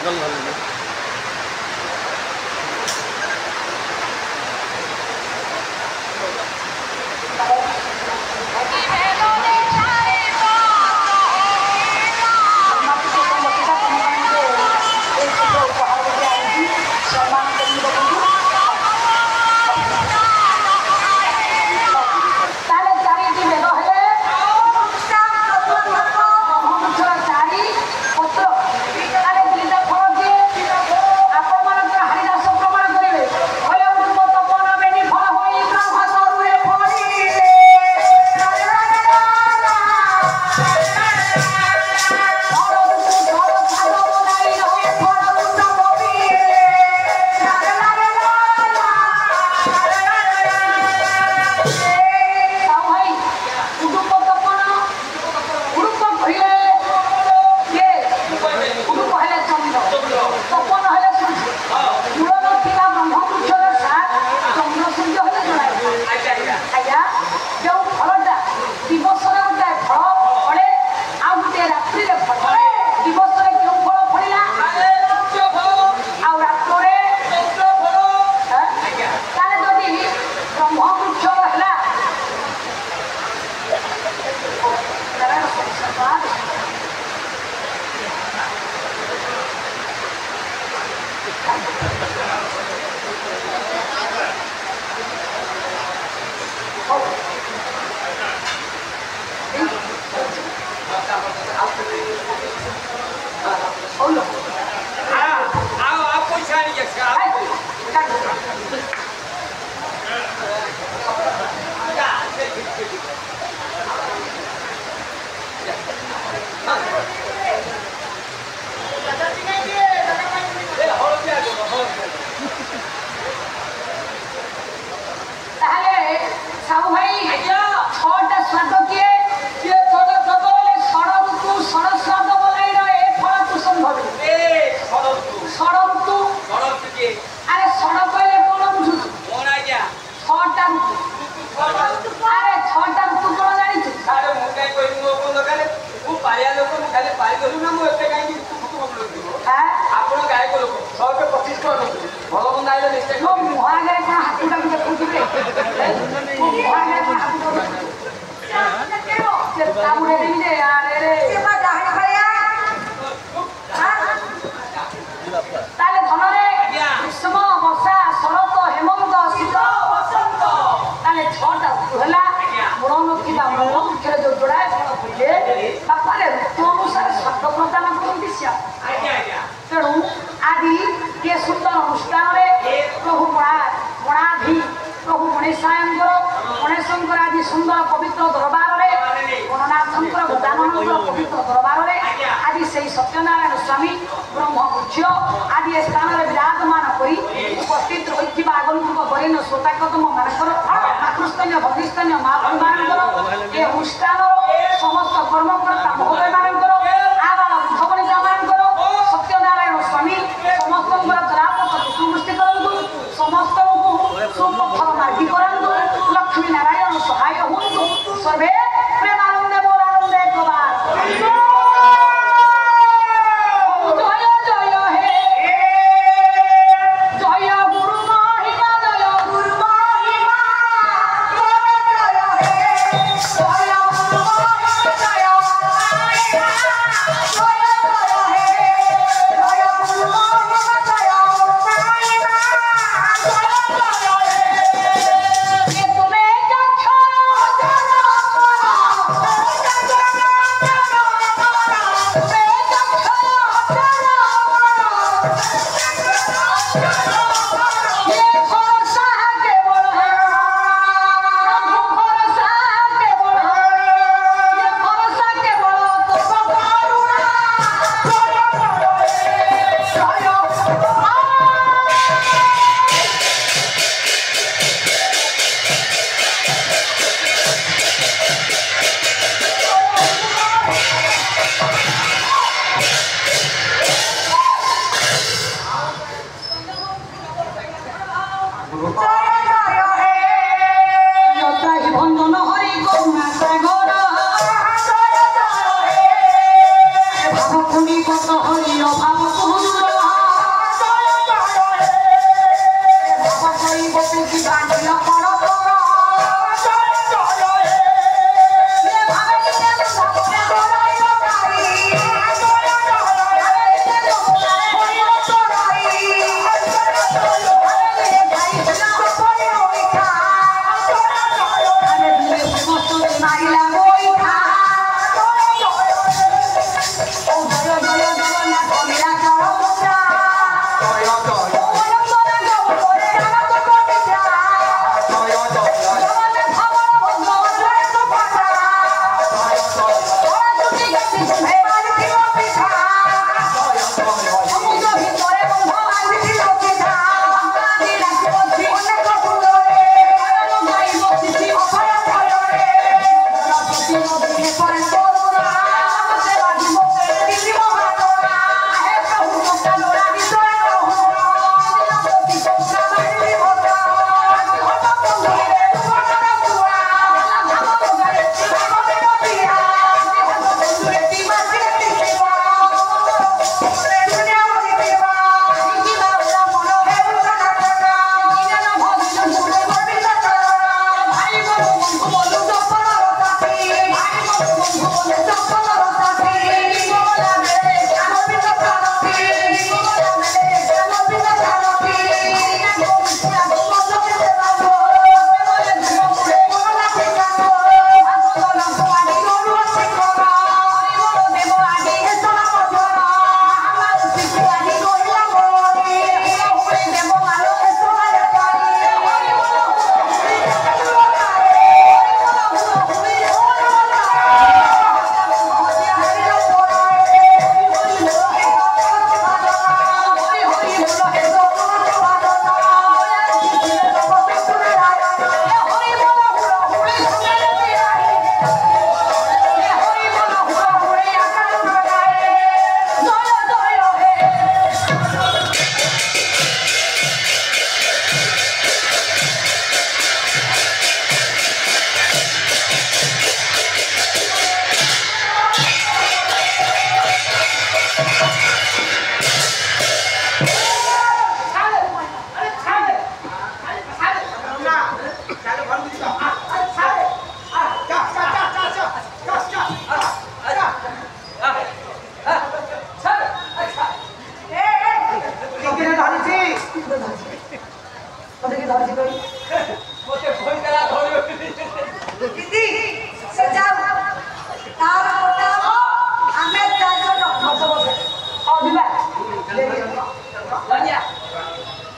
Yeah.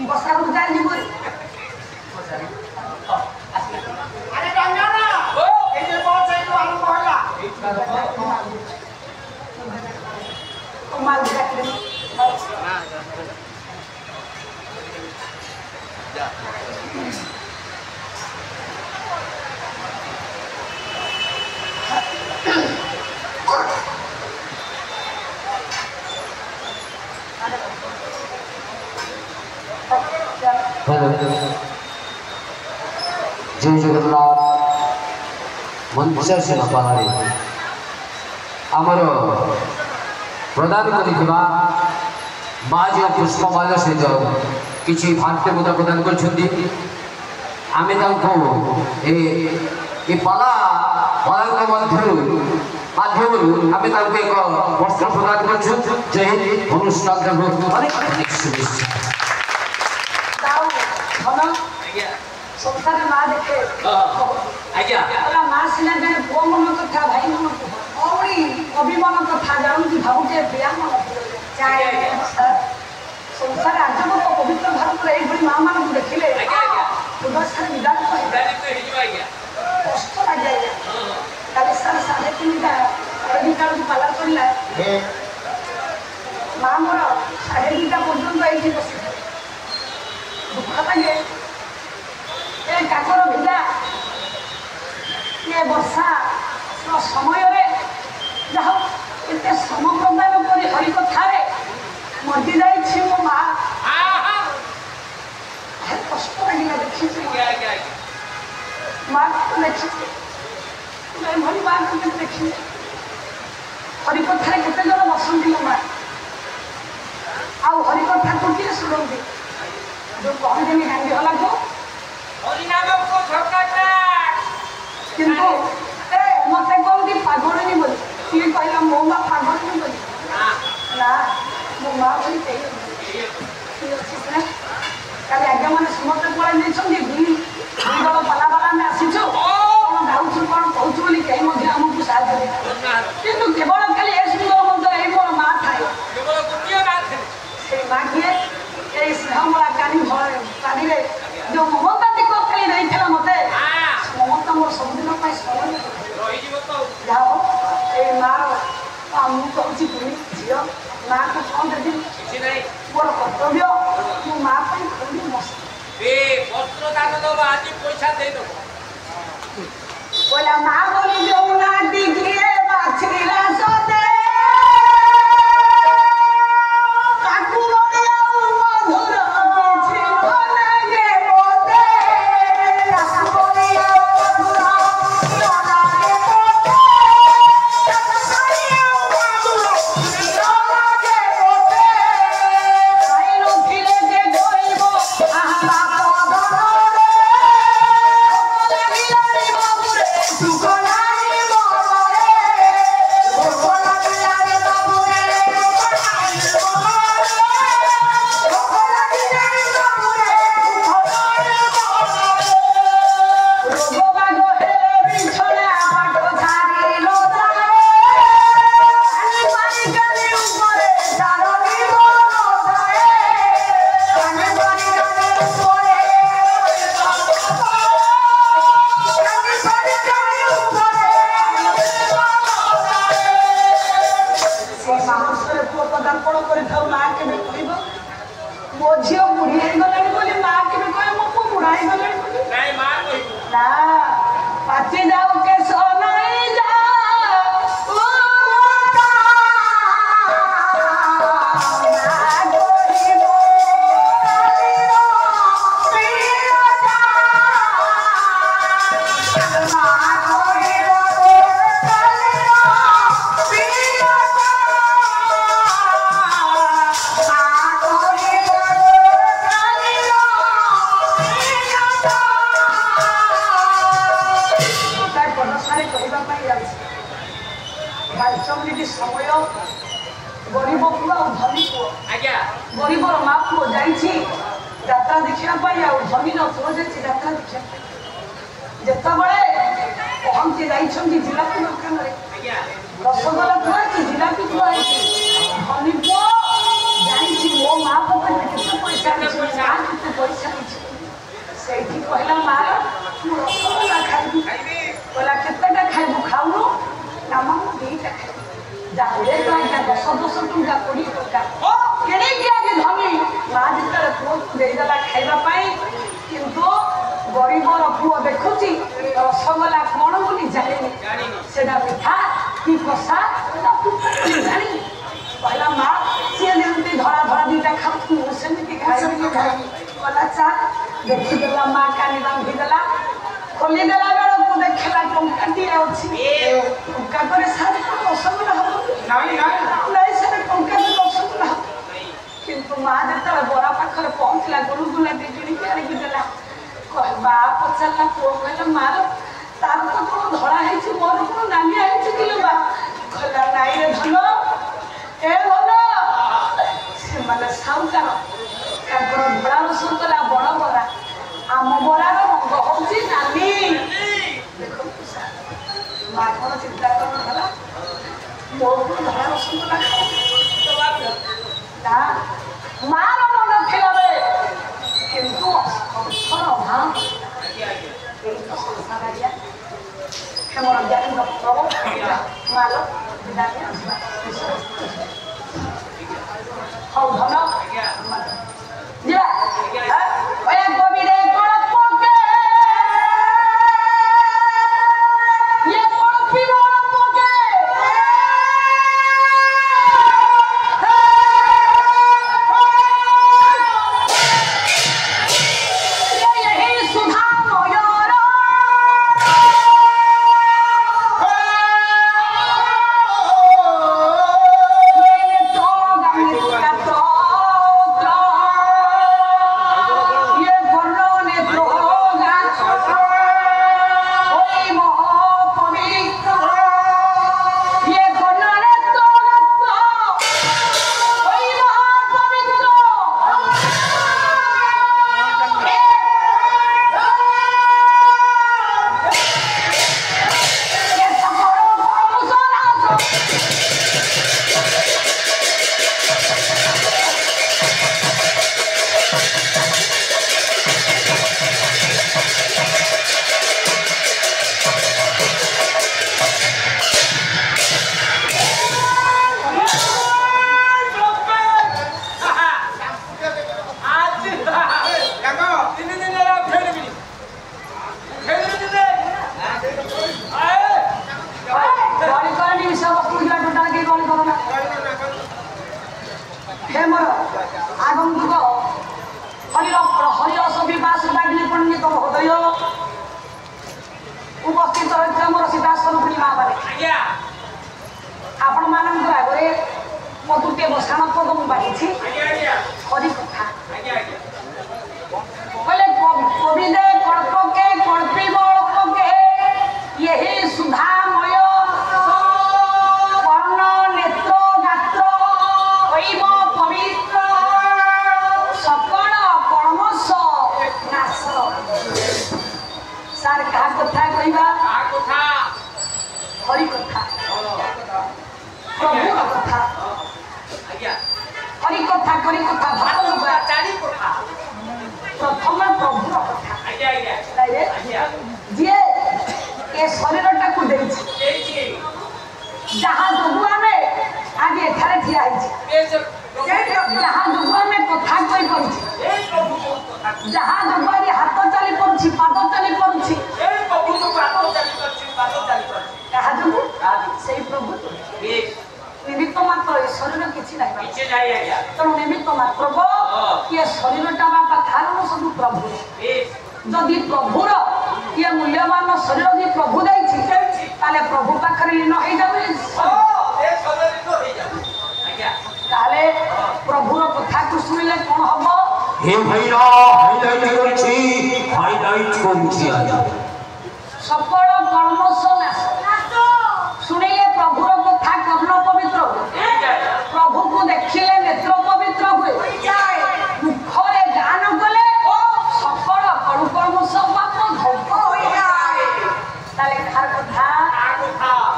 बसा को जाई नी बोल अरे रंजना ओ ए जे बहुत सही तो आलू कहला ओ माल जाके जा जय जगन्नाथ मंचासीन पाहाड़े आमर प्रदान करिथिबा माजी पुष्पमाला सहित किछि भाग्य मुद्रा प्रदान करछन्ती आमे तांको ए पाला पाला मध्यरु माध्यमरु आमे तांको एक वस्त्र प्रदान करछु जय हिंद अनुष्ठान अनेक शुभेच्छा संसार माँ देखे आज्ञा अला माँ सिना जने पुओ मन कथा भाई मन औरी कवि मन कथा जानती भावुटे प्रिया मन चाहे संसार आजम को पवित्र भाव रे एई माँ मान को देखिले उदासर विदात कष्ट लग जाए काले साल साढ़े 3 टा अभी काल पाला करला माँ मोर 2:30 पर्यंत एई बसी दुख लगे ए काकर भिजा ये वर्षा समय रे जाओ एते समप्रदान करी हरि कथा रे मर्दी जाई छी मो मां है कष्ट लागिला देखि छी मां को देखि मैं भली मां को देखि हरि कथा रे केते जन बसंती मो मां आ हरि कथा को के सुनंती जो कहन देनी गांधी होला को हरि नाम को झकाटा किंतु ए मते कोंदी पागल नहीं बोली ती कहला मो मा पागल नहीं बोली ना मो मा बोली ते काले आगे माने समस्त पळा नै छंदी दुईदल पाला पाला में आसीछु कोन गाउछु कोन कहछु बोली कई मध्ये हमकु साथ दे किंतु केवल खाली ए सुंदर मंत्र ए मोर मा थाए केवल गोटिया ना थे से मा के ए हमला कानी भय कानी रे जो ममता को खाली नहीं थला मते ममता मोर सब दिन पाई स्मरण रही जीव तो जाओ ए मार हम कहछि तुम जियो मां को फोन दे दिन किछि नहीं मोर कर्तव्य मो मां पे खंडी मस्त ए वस्त्र दान दो आज पैसा दे दो बोला मां बोली जो ना दिगिए बाछीला सदे काकू बोलिया मधुर बिछि लगे मोते काकू बोलिया मधुर लगे मोते काकू बोलिया मधुर लगे मोते आई नथिले जे गइबो आहा बाप धनरे लागिला रे बाबुरे सुख लागि मोरे सुख লাগিला रे बाबुरे सुख লাগিला रे बाबुरे रोग बाग हेले बिछड़ा बाटो झारी लोदारे खाली पानी गली उपरे दारनी बोलो थाए खाली पानी गली उपरे खाली पानी गली उपरे से मानसरे को प्रदान कर थाउ मां के भी कहबो मो झियो बुढ़ी हे गलानी बोली मां के भी कहे मो बुढ़ा हे गलानी बोली नहीं मां कहबो ना पाची जाऊ के सोनाई जा ओ ता ना गोरी काली रो पीरा जा मां गोरी रो काली रो पीरा जा मां गोरी रो काली रो पीरा जा তাই পদসারে কহিবা পাই যাচ্ছে ভাই মিনিট সময় গরিব পুয়া আর ধনী পুয়া আজ্ঞা গরিবর মা পুয়া যাইছি যাত্রা দেখিবা পাই আর ধনীর পুয়া যাইছি যাত্রা দেখিবা পাই যেতবেলে পহঞ্চি যাইছন্তি জিলাপি দোকাନରେ আজ্ঞা রসগোল্লা থুয়াইছি জিলাপি থুয়াইছি ধনী পুয়া যাইছি ଯାହାରେ ଟଙ୍କା 10 ଟଙ୍କା 20 ଟଙ୍କା କିଣିକି ଆଜି ଧନୀ ମା ଯେତେବେଳେ ପୁଅକୁ ଦେଇଦେଲା ଖାଇବା ପାଇଁ କିନ୍ତୁ ଗରିବର ପୁଅ ଦେଖୁଛି ରସଗୋଲା କଣ ବୋଲି ଜାଣିନି ସେଟା ମିଠା କି କଷା ଜାଣିନି କହିଲା ମା ସିଏ ଯେମିତି ଧରା ଧରା ଦିଟା ଖାଉଛୁ ମୁଁ ସେମିତି ଖାଇବି କହିଲା ଚା ଦେଖିଦେଲା ମା କାନି ବାନ୍ଧିଦେଲା ଖୋଲିଦେଲା ବେଳକୁ ଦେଖିଲା ଟଙ୍କାଟିଏ ଅଛି ଟଙ୍କା ପରେ ସାର୍ ରସଗୋଲା ହବ ନାଇଁ ସାର୍ ଟଙ୍କାରେ ରସଗୋଲା ହବ କିନ୍ତୁ ମା ଯେତେବେଳେ ବରା ପାଖରେ ପହଞ୍ଚିଲା ଗୁଲୁଗୁଲାଟି କିଣିକି ଆଣିକି ଦେଲା ମା ପଚାରିଲା ପୁଅ କହିଲା ମାର ତାର ତ କଣ ଧଳା ହେଇଛି ମୋର କଣ ନାଲିଆ ହେଇଛି କିଲୋ ମା କହିଲା ନାଇଁ ରେ ଧନ ଏ ଧନ ସେମାନେ ସାଉକାର ତାଙ୍କର ଧଳା ରସଗୋଲା ବଡ ବରା ଆମ ବରାର ରଙ୍ଗ ହଉଛି ନାଲି ଦେଖନ୍ତୁ ସାର୍ ମା କଣ ଚିନ୍ତା କଣ ହେଲା ମୋ ଧଳା ରସଗୋଲା ଖାଉ ନା ମାର ମନ ଥିଲା ବେ କିନ୍ତୁ ଅର୍ଥର ଅଭାବ ଏଇ ତ ସଂସାର ଆଜ୍ଞା ଆମର ଜ୍ଞାନୀ ଡକ୍ଟର ମାଲ ହଉ ଧନ ଯିବା କବିରେ କଣ ପକେ ଇଏ କଣ ପିବ ପକେ उपस्थित रही मोर सीधा स्वरूपिणी महामारी आपण मानकर आगे मो दुटे बसाण पद मुझे बाढ़ी हरि कथा बोले कवि दे कल्पके कल्पी बल्पके यही सुधामय कर्ण नेत्र गात्र हईब पवित्र सकल कलमश नाश सार क्या कथा कहवा हरि कथा प्रभु कथा हरि कथा करी कथा प्रथम प्रभु कथा जी ए शरीर टाक जहाँ जो आम आज एठार ठिया जहाँ जो आम कथा कही पार्छ जहाँ जो आज हाथ चली पार्छ पाद चली पार्छ से प्रभु निमित्त मात्र शरीर किसी ना तेणु निमित्त मात्र ये शरीरटा बापा कारण सब प्रभु जदि प्रभुर ये मूल्यवान शरीर यदि प्रभु देते प्रभु पाखे लीन हो प्रभुर कथा को शुणिले कौन हम सकल कलमश नाश शुणिले प्रभुर कथा कर्ण पवित्र प्रभु को देखिले नेत्र पवित्र हुए मुखरे गान कले सकल कलु कलमश पाप धौत हो जाए खार कथा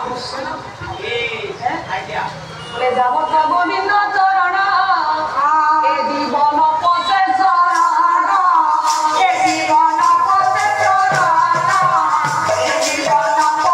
कृष्ण बोले जावत गोविंद चरण ए जीवन पसे शरण ए जीवन पसे शरण ए जीवन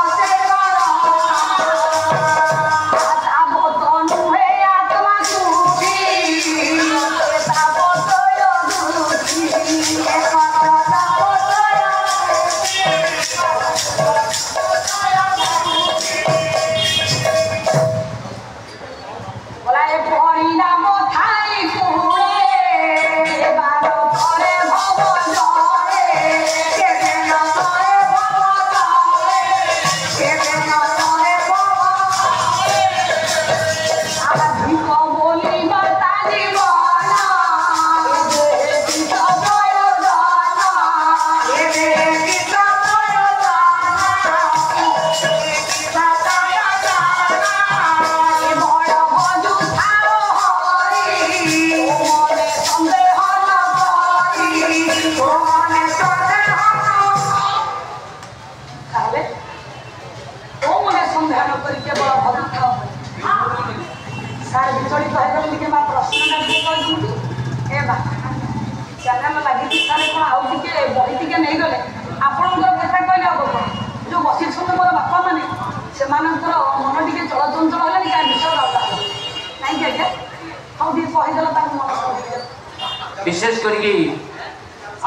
विशेष करके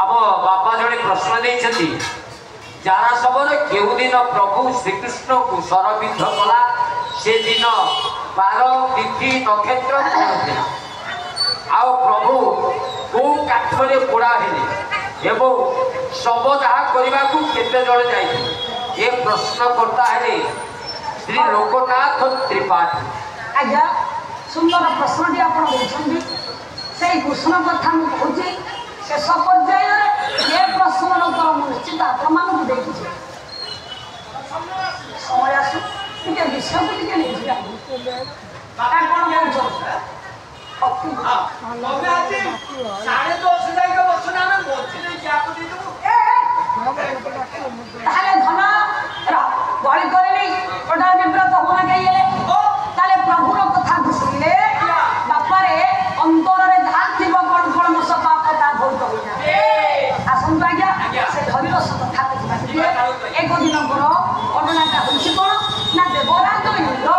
अब बापा जड़े प्रश्न देते जारा सबर केउ दिन प्रभु श्रीकृष्ण को सरविद्ध कला से दिन 12 तिथि नक्षत्र आओ प्रभु को काठरे पोड़ा हेले एवं सब जहाँ करने को केते जड़े जाए ये प्रश्न करता है श्री लोकनाथ त्रिपाठी। आज्ञा सुंदर प्रश्न टी आप से कृष्ण कथा मुझे शेष पर्याय ये प्रश्न उत्तर निश्चित आपण देखी समय आसू विषय को नहीं धन गली करे गोटा विव्रत होना कही प्रभुर कथा घुसले बापारे अंतर थी कौन कौन मोस पाप ता बहुत होना आसतु आज्ञा से हरिरस कथा देखा एक दिन घटनाटा हूँ कौन ना देवराज इंद्र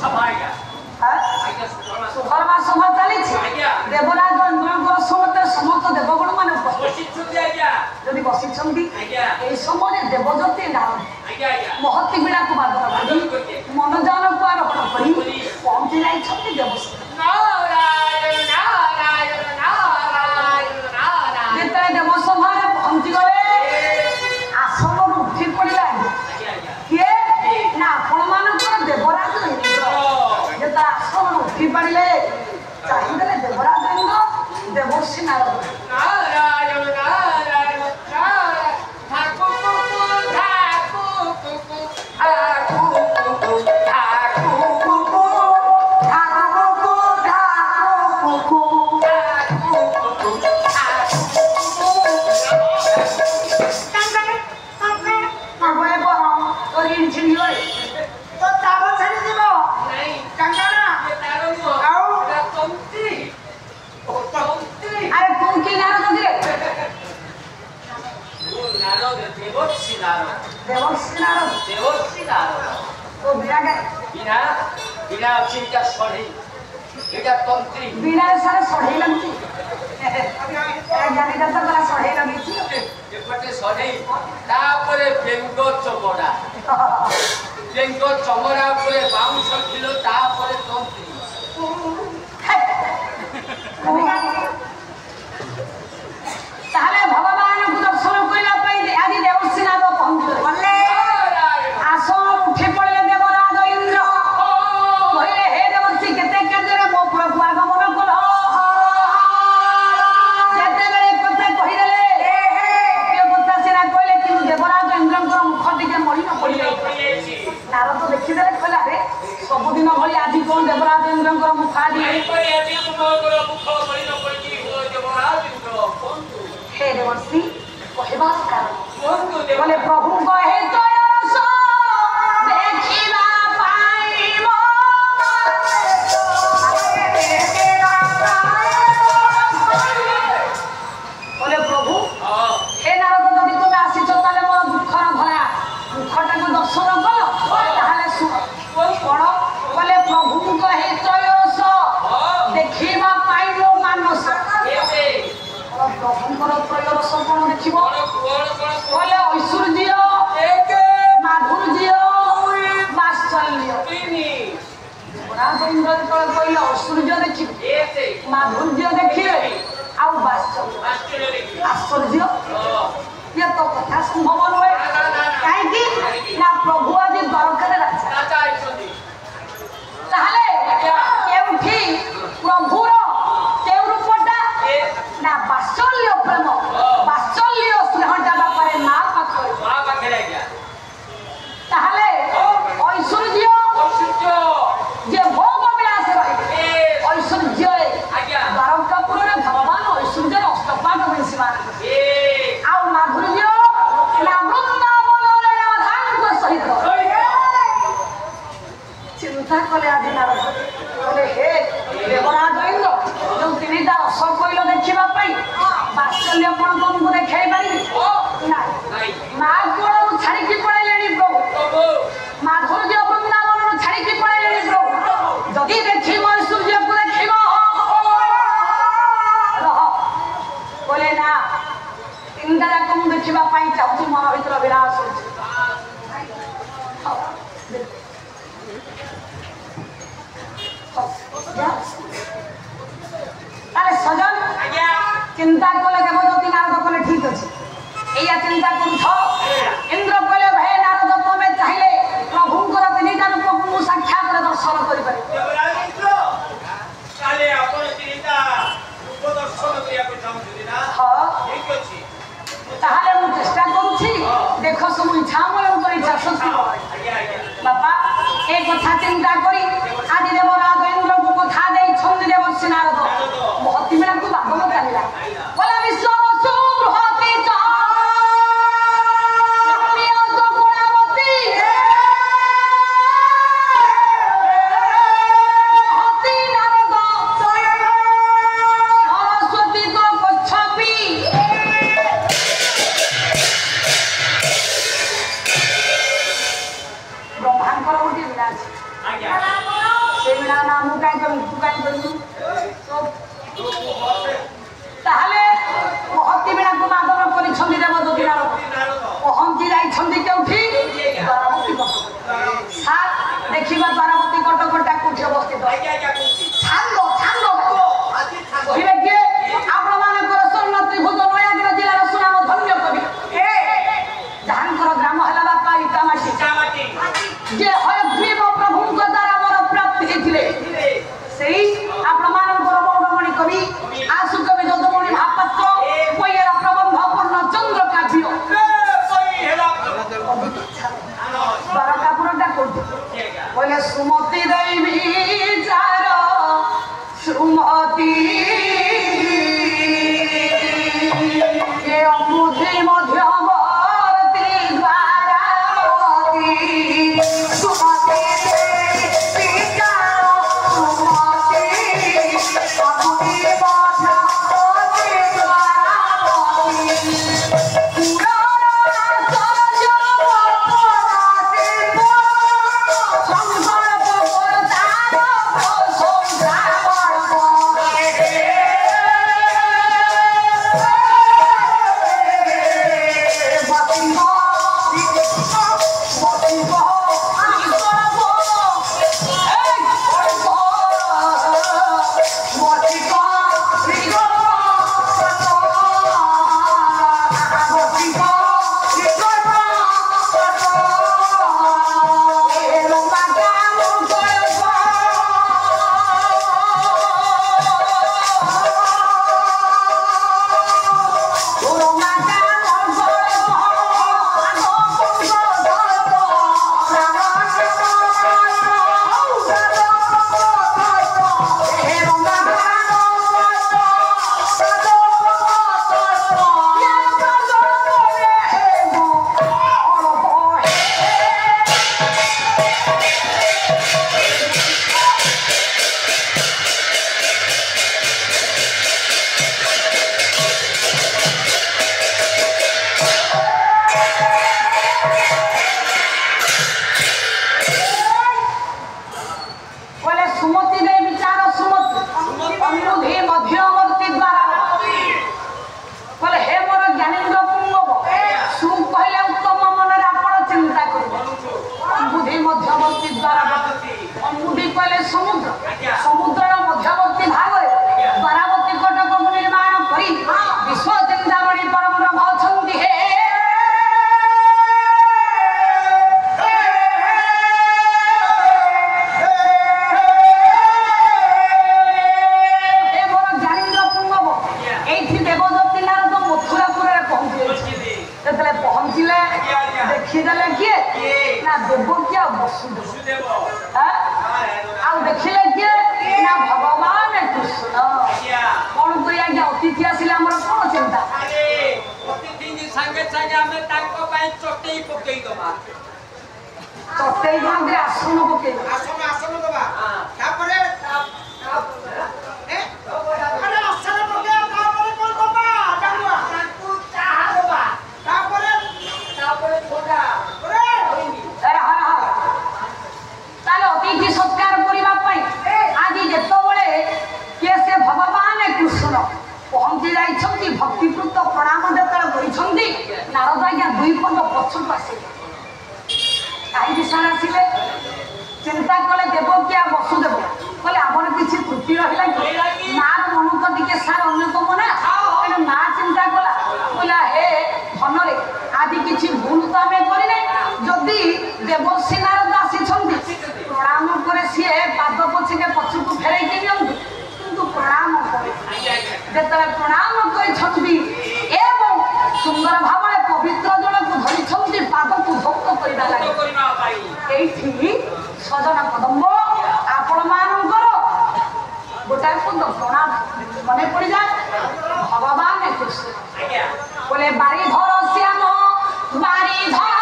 सभा कर सुधर्मा सभा समय देवज्योति महती बीड़ा को बादल मनोजान को आरोहण कर पहुंची जाइए देवस्व जिते देवसभा पहुंची गले आसन उठी पड़ा किए ना आपण देवराज इंद्र जो आसन उठी पड़े चाहिए देवराज इंद्र देवर्षि नारद बीड़ा सारे सढ़े लगती सढ़े लगे बेंग चमड़ा बेंग चमड़ा बाउंस किलो तंत्री भगवान को दर्शन करने आदि देवर्षिनाथ पहुंचे आसन उठी पड़े देवराज इंद्र कहले हे देवर्षि केते केते मो प्रभु आगमन कल जेते कथा कहीदेले कथा सीना कहले कि देवराज इंद्र मुख टिके मलिन पड़ जाए नारद देखीदे कहले बोले प्रभु कहे तो रस देखिबा पाइबो बोले प्रभु हे नारद जदि तुम आसीच ताले मोर दुखर भरा दुखटाକୁ दर्शन कल ताहले सुन कोन बोले प्रभु कहे तो रस देखिबा पाइबो मानस प्रभुଙ୍କର ତ୍ରୟରସ କଣ ଦେଖିବ କହିଲେ ଐଶ୍ୱର୍ଯ୍ୟ ମାଧୁର୍ଯ୍ୟ ବାତ୍ସଲ୍ୟ ଯୁବରାଜ ଇନ୍ଦ୍ର ଯେତେବେଳେ କହିଲେ ଐଶ୍ୱର୍ଯ୍ୟ ଦେଖିବେ ମାଧୁର୍ଯ୍ୟ ଦେଖିବେ ଆଉ ବାତ୍ସଲ୍ୟ ଆଶ୍ଚର୍ଯ୍ୟ ଇଏ ତ କଥା ସମ୍ଭବ ନୁହେଁ କାହିଁକି ନା ପ୍ରଭୁ ଆଜି ଦ୍ୱାରକାରେ ରାଜା ତାହେଲେ କେଉଁଠି ପ୍ରଭୁର କେଉଁ ରୂପଟା ନା ବାତ୍ସଲ୍ୟ ପ୍ରେମ ବାତ୍ସଲ୍ୟ ସ୍ନେହଟା ବାପାରେ ମା ପାଖରେ ତାହେଲେ ଐଶ୍ୱର୍ଯ୍ୟ ଯେ ଭୋଗ ବିଳାସ ରହିବେ ଐଶ୍ୱର୍ଯ୍ୟରେ ଦ୍ୱାରକାପୁରରେ ଭଗବାନ ଐଶ୍ୱର୍ଯ୍ୟର ଅଷ୍ଟପାଠ ମିଳିସିବା ଆଉ ମାଧୁର୍ଯ୍ୟ ନା ବୃନ୍ଦାବନରେ ରାଧାଙ୍କ ସହିତ ଚିନ୍ତା କଲେ ଆଜି ନାରଦ କହିଲେ ହେ ଦେବରାଜ ଇନ୍ଦ୍ର ଯୋଉ ତିନିଟା ରସ କହିଲ ଦେଖିବା ପାଇଁ ବାତ୍ସଲ୍ୟ କଣ ତମକୁ ଦେଖାଇ ପାରିବି ନାଇଁ ମା କୋଳରୁ ଛାଡ଼ିକି ପଳେଇଲେଣି ପ୍ରଭୁ ମାଧୁର୍ଯ୍ୟ ବୃନ୍ଦାବନରୁ ଛାଡ଼ିକି ପଳେଇଲେଣି ପ୍ରଭୁ ଯଦି ଦେଖିବ ଐଶ୍ୱର୍ଯ୍ୟକୁ ଦେଖିବ ରହ କହିଲେ ନା ତିନିଟା ଯାକ ମୁଁ ଦେଖିବା ପାଇଁ ଚାହୁଁଛି ମନ ଭିତରେ ବିଳାସ ହଉଛି তাহলে সজন চিন্তা কলে কেবল যদি নারদ কলে ঠিক আছে এইয়া চিন্তা করুছ ইন্দ্র কলে ভাই নারদ তুমি চাইলে প্রভুঙ্কর তিনিটা রূপକୁ ମୁଁ ସାକ୍ଷାତରେ ଦର୍ଶନ କରିପାରେ ତାହେଲେ ମୁଁ ଚେଷ୍ଟା କରୁଛି ଦେଖ ସବୁ ଇଚ୍ଛା ମୋର ଇଚ୍ଛା ସତ୍ୟ ବାପା ଏ କଥା ଚିନ୍ତା କରି ଆଜି ଦେବରାଜ ଇନ୍ଦ୍ରକୁ କଥା ଦେଇଛନ୍ତି ଦେବର୍ଷି ନାରଦ ମହତି ବେଳାକୁ ବାଦଲ ଚାଲିଲା ବୋଲେ ବିଶ୍ୱବସୁ ବୃହତି ସରସ୍ୱତୀ ତ ଗଚ୍ଛପି ବ୍ରହ୍ମାଙ୍କର ଗୋଟିଏ ବିଡ଼ା ଅଛି ସେ ବିଡ଼ା ନା ମୁଁ କାହିଁ କରିବି ତୁ କାହିଁ କରିବୁ ତାହେଲେ ମହତି ବିଡ଼ାକୁ ମାଦନ କରିଛନ୍ତି ଦେବଦୂତି ନାରଦ ପହଞ୍ଚି ଯାଇଛନ୍ତି କେଉଁଠି ଦ୍ୱାରବତୀ କଟକ ସାର୍ ଦେଖିବା ଦ୍ୱାରବତୀ କଟକଟା କୋଉଠି ଅବସ୍ଥିତ ଛାନ୍ଦ କହିଲେ କିଏ ଆପଣମାନଙ୍କର ସ୍ୱର୍ଣ୍ଣ ତ୍ରିଭୁଜ ନୟାଗଡ଼ ଜିଲ୍ଲାର ସୁନାମ ଧନ୍ୟ କବି ଯାହାଙ୍କର ଗ୍ରାମ ହେଲା ବାପା ଇଟାମାଟି ଯେ ହୟଗ୍ରୀବ ପ୍ରଭୁଙ୍କ ଦ୍ୱାରା ମୋର ପ୍ରାପ୍ତି ହେଇଥିଲେ ସେଇ ଆପଣମାନଙ୍କର ବୌଡ଼ମଣି କବି ଆଶୁ କବି ଯଦୁମଣି ମହାପାତ୍ର ବଇଏର ପ୍ରବନ୍ଧ ପୂର୍ଣ୍ଣ ଚନ୍ଦ୍ର କାବ୍ୟ ଦ୍ୱାରକାପୁରଟା କୋଉଠି କହିଲେ ସୁମତି ଦେବୀ ଚାର ଦେଖିଦେଲେ କିଏ ନା ଦେବକୀ ଆଉ ବସୁଦେବ ଆଉ ଦେଖିଲେ କିଏ ନା ଭଗବାନ କୃଷ୍ଣ। କଣ କରି ଆଜ୍ଞା ଅତିଥି ଆସିଲେ ଆମର କଣ ଚିନ୍ତା? ସାଙ୍ଗେ ସାଙ୍ଗେ ଆମେ ତାଙ୍କ ପାଇଁ ଚଟେଇ ପକେଇ ଦବା। ଚଟେଇ କଣ ଆସନ ପକେଇବା ଆସନ ଦବା ତାପରେ ତାହେଲେ ଅତିଥି ସତ୍କାର କରିବା ପାଇଁ ଆଜି ଯେତେବେଳେ କିଏ ସେ ଭଗବାନ କୃଷ୍ଣ ପହଞ୍ଚି ଯାଇଛନ୍ତି ଭକ୍ତିପୂତ ପ୍ରଣାମ ଯେତେବେଳେ କରିଛନ୍ତି ନାରଦ ଆଜ୍ଞା ଦୁଇ ପଦ ପଛକୁ ଆସିଲେ। କାହିଁକି ସାର୍ ଆସିଲେ? ଚିନ୍ତା କଲେ ଦେବକୀ ଆଉ ବସୁଦେବ କହିଲେ ଆମର କିଛି ତ୍ରୁଟି ରହିଲା କି? ମାର ମନ ତ ଟିକେ ସାର୍ ଅନ୍ୟତମ ନା। ତେଣୁ ମା ଚିନ୍ତା କଲା କହିଲା ହେ ଧନରେ ଆଜି କିଛି ଭୁଲ ତ ଆମେ କରିନେ। ଯଦି ଦେବର୍ଷି ନାରଦ ଆସିଛନ୍ତି ପ୍ରଣାମ করে ସିଏ ପାଦ ପଛକେ ପଛକୁ ଫେରେଇକି ନିଅନ୍ତୁ କିନ୍ତୁ ପ୍ରଣାମ করে ଯେତେବେଳେ ପ୍ରଣାମ କରିଛନ୍ତି ଏବଂ ସୁନ୍ଦର ଭାବରେ ପବିତ୍ର ଜଳକୁ ଧରିଛନ୍ତି ପାଦକୁ ଭକ୍ତ କରିବା ଲାଗି। এইଠି সজনা কদম্ব আপন মানଙ୍କର গোটাଏ পদ প্রণাম মনে পড়ি যায় ভগবান কৃষ্ণ বলে বাড়ি ধর শ্যাম বাড়ি ধর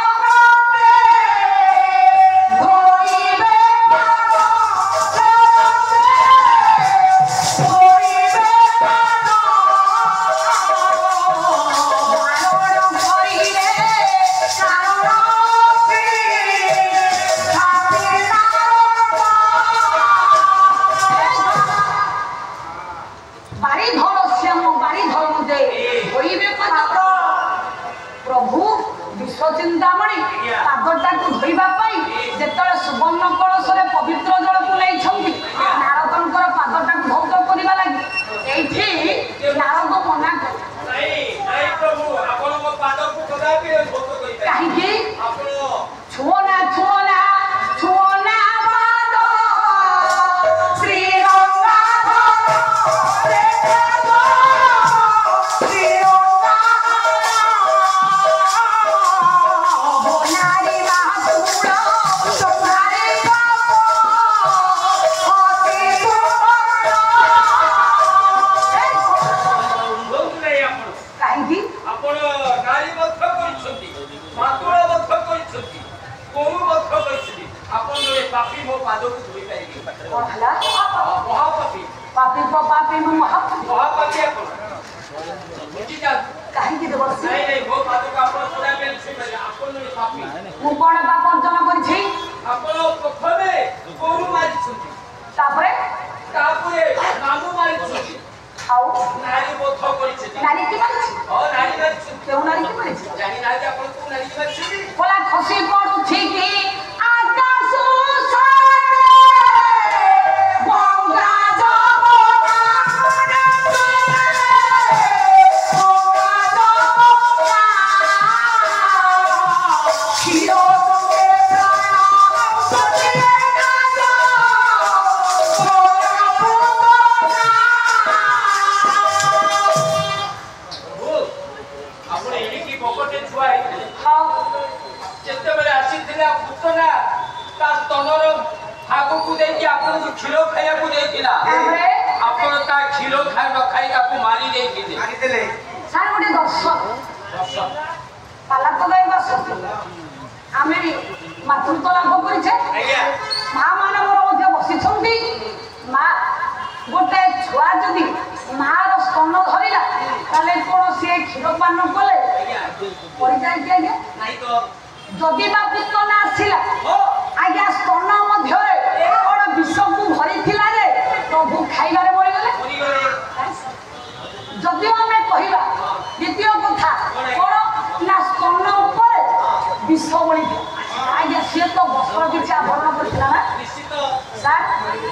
প্রভু বিশ্বচিন্তামণি পাদটাকে ধোଇବା ପାଇଁ ଯେତେବେଳେ ସୁବର୍ଣ୍ଣ କଳସରେ ପବିତ୍ର ଜଳକୁ ନେଇଛନ୍ତି ନାରଦଙ୍କର ପାଦଟାକୁ ଧୌତ କରିବା ଲାଗି ଏଇଠି ନାରଦ ମନା କଲେ। କାହିଁକି? ଛୁଅନା ଛୁଅନା ଛୁଅନା କାହିଁକି ଦେବ ମୁଁ କଣ ପାପ ଅର୍ଜନ କରିଛି? ତାପରେ ଆଉ ନାରୀ କି ମାରିଛି? କେଉଁ ନାରୀ କି ମାରିଛି? ବୋଲା ଖସି ପଡୁଛି କି ଆକାଶ କ୍ଷୀର ଖାଇବାକୁ ଦେଇଥିଲା ଆପଣ ତା କ୍ଷୀର ଖାଇ ନ ଖାଇ ତାକୁ ମାରି ଦେଇଥିଲେ। ସାର୍ ଗୋଟେ ଦର୍ଶ ପାଲା ତ ଗାଇବା ଆମେ ବି ମାତୃତ୍ୱ ଲାଭ କରିଛେ। ମା ମାନେ ମୋର ମଧ୍ୟ ବସିଛନ୍ତି। ମା ଗୋଟେ ଛୁଆ ଯଦି ମାର ସ୍ତନ ଧରିଲା ତାହେଲେ କଣ ସିଏ କ୍ଷୀର ପାନ କଲେ ପଡ଼ିଯାଏ କି ଆଜ୍ଞା? ଯଦି ବା ପୁତ୍ର ନା ଆସିଲା ଆଜ୍ଞା ସ୍ତନ ମଧ୍ୟରେ କଣ ବିଷକୁ ଭରିଥିଲା ଯେ ପ୍ରଭୁ ଖାଇବାରେ ମରିଗଲେ? ଯଦିଓ ଆମେ କହିବା ଦ୍ୱିତୀୟ କଥା କଣ ନା ସ୍ତନ ଉପରେ ବିଷ ବଳିଥିଲା ଆଜ୍ଞା ସିଏ ତ ବସ୍ତ୍ର କିଛି ଆଭରଣ କରିଥିଲା ନା ସାର୍?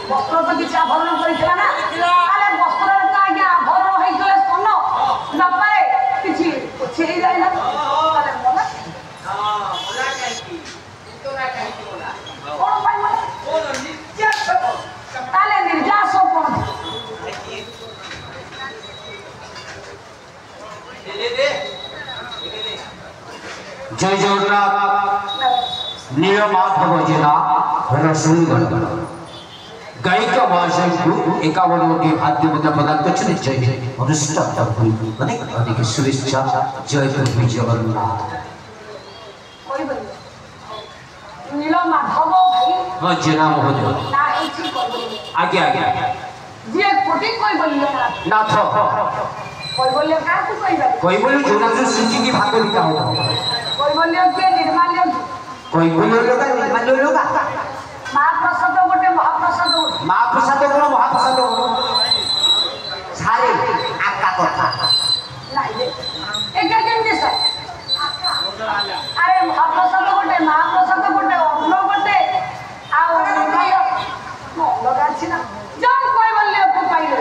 ବସ୍ତ୍ର ତ କିଛି ଆଭରଣ କରିଥିଲା ନା? ତାହେଲେ ବସ୍ତ୍ରରେ ତ ଆଜ୍ଞା ଆଭରଣ ହେଇଥିଲେ ସ୍ତନ ବାପାରେ କିଛି ପୋଛି ହେଇଯାଏ ନା? ତାହେଲେ ମଲା କଣ ପାଇଁ ମଲା? ତାହେଲେ ନିର୍ଯାସ କଣ? ଜୟ ଜଗନ୍ନାଥ। नीलमाधव जेना रसुंदर गायिका महाशय को 51 भाग्य प्रदान कर शुभेच्छा जय प्रभु जगन्नाथ। नीलमाधव भाई हाँ जेना महोदय आगे आगे जे कोटी कोई बोलियो नाथ कोई बोलियो का तू कोई बोले जोना जो सूची की भाग लिखा होगा कोई बोलियो के निर्माल्य कोई बोले लोग निर्माल्य लोग महाप्रसाद गोटे महाप्रसाद महाप्रसाद कोन महाप्रसाद सारे आका कथा नाही दे एका केमते सर अरे महाप्रसाद गोटे महाप्रसाद गोटे अन्न गोटे आ लगा छी ना जब कोई बोलियो को पाइले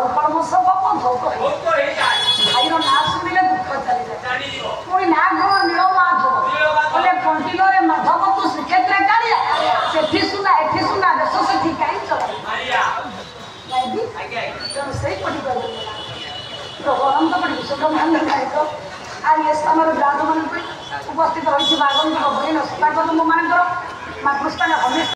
ऊपर मो सब भोग भाई रो नाम सुनिले दुख चली जाए कोई ना गो नीलमाधव बोले कंटिलो रे माधव तू श्रीक्षेत्र कालिया सेठी सुना एठी सुना देश सेठी काई चला नहीं दी तो सही पड़ी कर तो गरम तो पड़ी सब मान नहीं तो आ ये समर ब्राह्मण मन पे उपस्थित रही बागन को बहिन स्वागत मो मान करो मातृस्थान हमेशा